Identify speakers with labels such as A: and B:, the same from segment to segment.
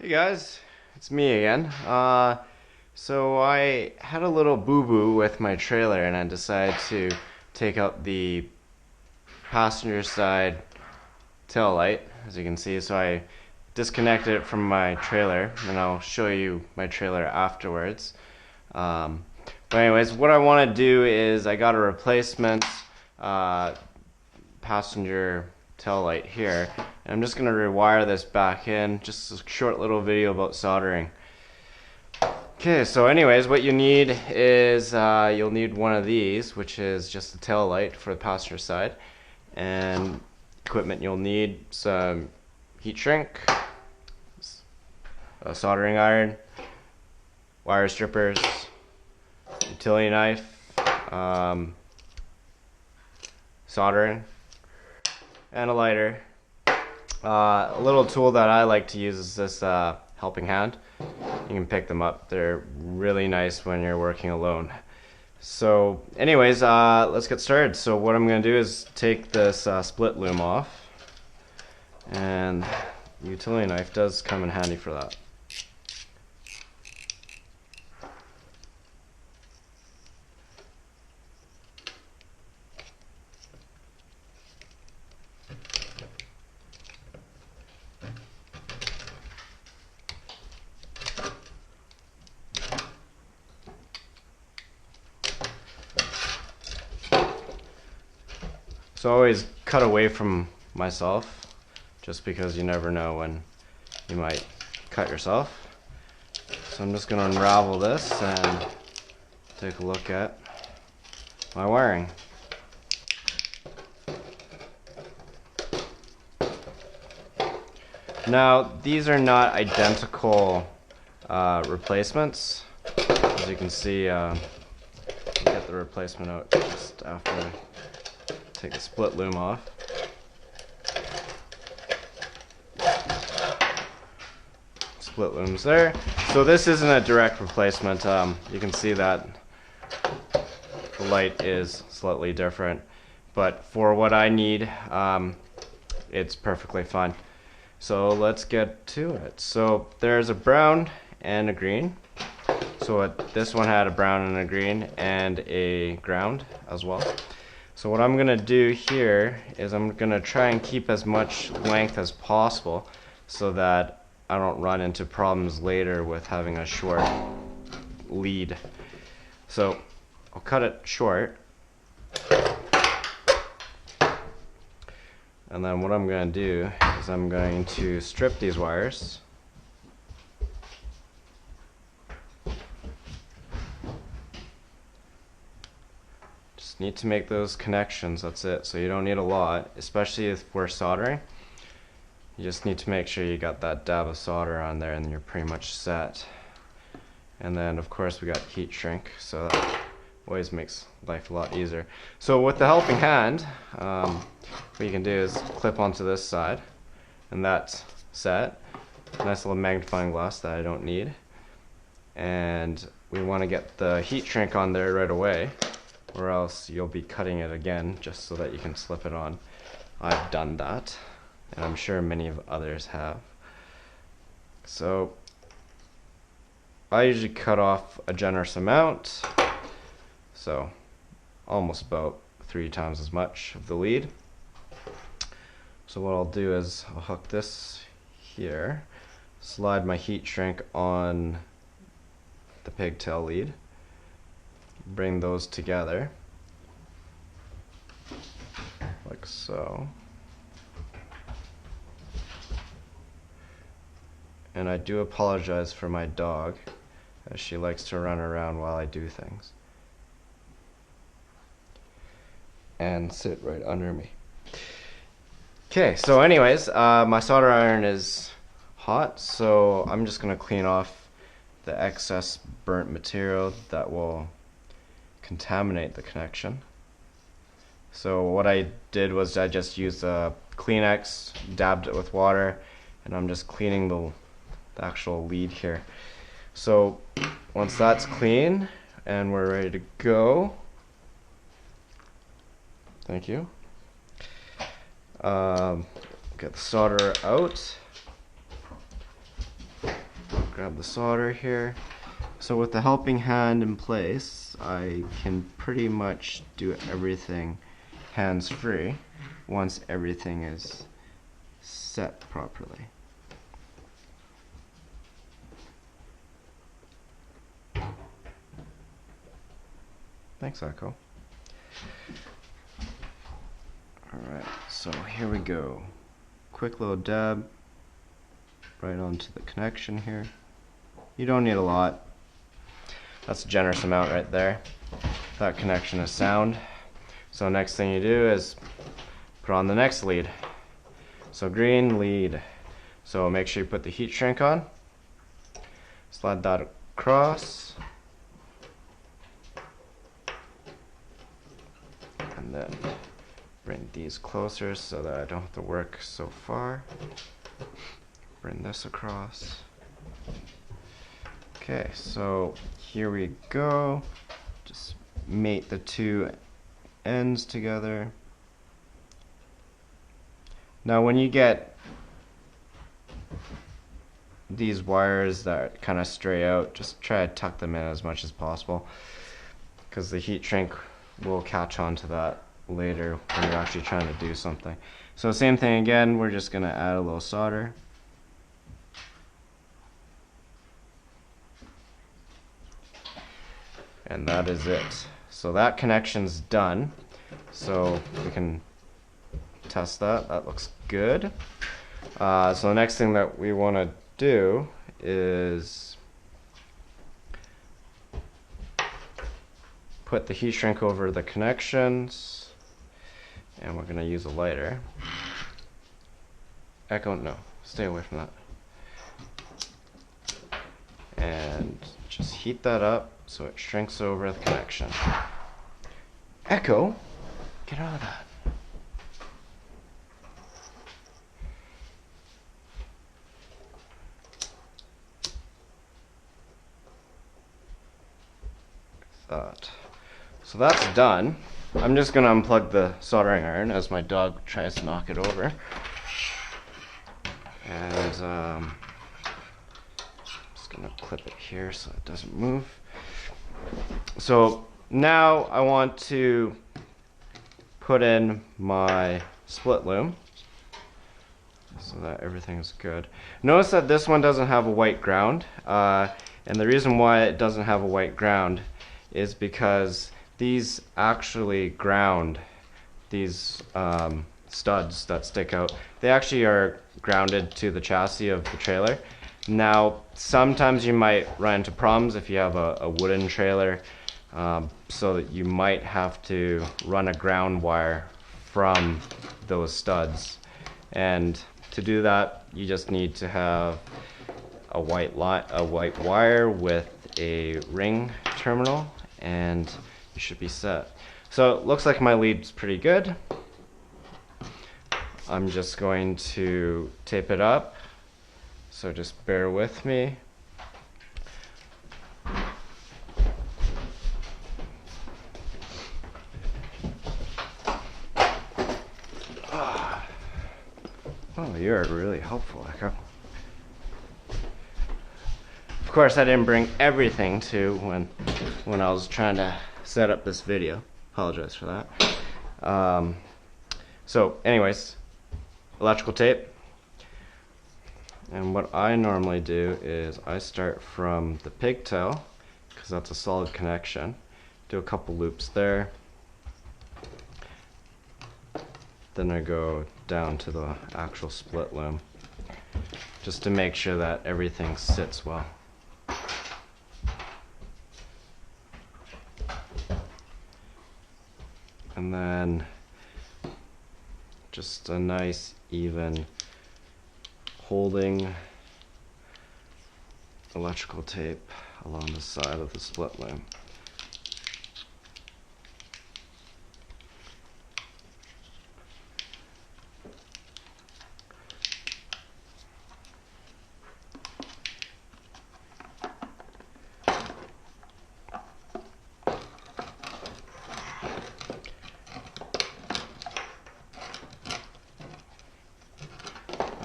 A: Hey guys, it's me again. So I had a little boo-boo with my trailer and I decided to take out the passenger side tail light, as you can see. So I disconnected it from my trailer and I'll show you my trailer afterwards. But anyways, what I want to do is I got a replacement passenger tail light here. And I'm just going to rewire this back in. Just a short little video about soldering. Okay, so anyways, what you need is you'll need one of these, which is just the tail light for the passenger side. And equipment you'll need: some heat shrink, a soldering iron, wire strippers, utility knife, soldering, and a lighter. A little tool that I like to use is this helping hand. You can pick them up. They're really nice when you're working alone. So anyways, let's get started. So what I'm going to do is take this split loom off. And the utility knife does come in handy for that. So I always cut away from myself, just because you never know when you might cut yourself. So I'm just going to unravel this and take a look at my wiring. Now, these are not identical replacements. As you can see, get the replacement out just after. Take the split loom off. Split loom's there. So this isn't a direct replacement. You can see that the light is slightly different, but for what I need, it's perfectly fine. So let's get to it. So there's a brown and a green. So this one had a brown and a green and a ground as well. So what I'm going to do here is I'm going to try and keep as much length as possible so that I don't run into problems later with having a short lead. So I'll cut it short. And then what I'm going to do is I'm going to strip these wires. Need to make those connections, that's it. So you don't need a lot, especially if we're soldering. You just need to make sure you got that dab of solder on there and you're pretty much set. And then of course we got heat shrink, so that always makes life a lot easier. So with the helping hand, what you can do is clip onto this side, and that's set. Nice little magnifying glass that I don't need. And we want to get the heat shrink on there right away, or else you'll be cutting it again just so that you can slip it on. I've done that, and I'm sure many of others have. So I usually cut off a generous amount, so almost about 3 times as much of the lead. So what I'll do is I'll hook this here, slide my heat shrink on the pigtail lead, bring those together like so, and I do apologize for my dog, as she likes to run around while I do things and sit right under me. Okay, so anyways, my solder iron is hot, so I'm just going to clean off the excess burnt material that will contaminate the connection. So what I did was I just used a Kleenex, dabbed it with water, and I'm just cleaning the actual lead here. So once that's clean and we're ready to go, thank you, get the solder out. grab the solder here. So with the helping hand in place, I can pretty much do everything hands-free once everything is set properly. Thanks, Echo. Alright, so here we go. Quick little dab right onto the connection here. You don't need a lot. That's a generous amount right there. That connection is sound. So next thing you do is put on the next lead. So green lead. So make sure you put the heat shrink on. Slide that across. And then bring these closer so that I don't have to work so far. Bring this across. Okay, so here we go. Just mate the two ends together. Now when you get these wires that kind of stray out, just try to tuck them in as much as possible, because the heat shrink will catch on to that later when you're actually trying to do something. So same thing again, we're just going to add a little solder. And that is it. So that connection's done. So we can test that. That looks good. So the next thing that we want to do is put the heat shrink over the connections, and we're going to use a lighter. Echo, no, stay away from that. And just heat that up so it shrinks over the connection. Echo, get out of that. So that's done. I'm just going to unplug the soldering iron as my dog tries to knock it over. And I'm just going to clip it here so it doesn't move. So now I want to put in my split loom so that everything is good. Notice that this one doesn't have a white ground, and the reason why it doesn't have a white ground is because these actually ground these studs that stick out. They actually are grounded to the chassis of the trailer. Now, sometimes you might run into problems if you have a wooden trailer, so that you might have to run a ground wire from those studs. And to do that, you just need to have a white wire with a ring terminal, and you should be set. So it looks like my lead's pretty good. I'm just going to tape it up, so just bear with me. Oh, you're really helpful, Echo. Of course, I didn't bring everything to when I was trying to set up this video. Apologize for that. So anyways, electrical tape. And what I normally do is I start from the pigtail, because that's a solid connection. Do a couple loops there. Then I go down to the actual split loom, just to make sure that everything sits well. And then just a nice even holding electrical tape along the side of the split loom.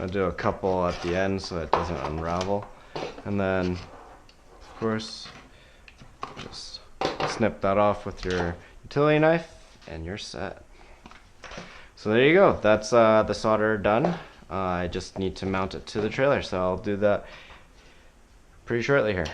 A: I'll do a couple at the end so it doesn't unravel. And then, of course, just snip that off with your utility knife and you're set. So there you go, that's the solder done. I just need to mount it to the trailer, so I'll do that pretty shortly here.